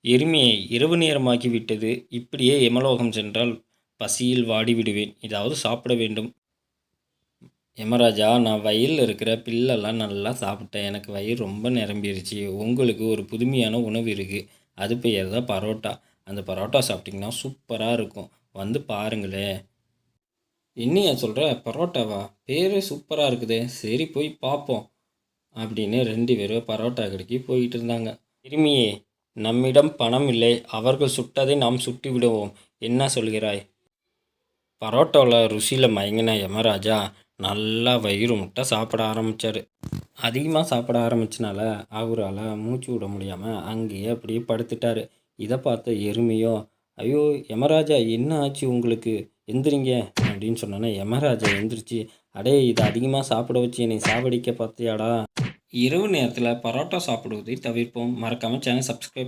எருமையை இரவு நேரமாகிவிட்டது. இப்படியே எமலோகம் சென்றால் பசியில் வாடிவிடுவேன். ஏதாவது சாப்பிட வேண்டும். யமராஜா, நான் வயலில் இருக்கிற பில்லெல்லாம் நல்லா சாப்பிட்டேன். எனக்கு வயிறு ரொம்ப நிரம்பிருச்சு. உங்களுக்கு ஒரு புதுமையான உணவு இருக்குது. அது பெயர் தான் பரோட்டா. அந்த பரோட்டா சாப்பிட்டிங்கன்னா சூப்பராக இருக்கும். வந்து பாருங்களேன். என்னையா சொல்கிற? பரோட்டாவா? பேரே சூப்பராக இருக்குதே. சரி போய் பார்ப்போம் அப்படின்னு 2 பேரும் பரோட்டா கடைக்கு போயிட்டு இருந்தாங்க. எருமையே, நம்மிடம் பணம் இல்லை. அவர்கள் சுட்டதை நாம் சுட்டு விடுவோம். என்ன சொல்கிறாய்? பரோட்டாவில் ருசியில் மயங்கின யமராஜா நல்லா வயிறு முட்டை சாப்பிட ஆரம்பித்தார். அதிகமாக சாப்பிட ஆரம்பிச்சனால அவரால் மூச்சு விட முடியாமல் அங்கேயே அப்படியே படுத்துட்டார். இதை பார்த்த எருமையோ, ஐயோ யமராஜா, என்ன ஆச்சு உங்களுக்கு? எந்திரிங்க அப்படின்னு சொன்னோன்னே யமராஜா எந்திரிச்சு, அடே இதை அதிகமாக சாப்பிட வச்சு என்னை சாவடிக்க பார்த்தியாடா. இரவு நேரத்தில் பரோட்டா சாப்பிடுவதை தவிர்ப்போம். மறக்காமல் சேனல் சப்ஸ்கிரைப்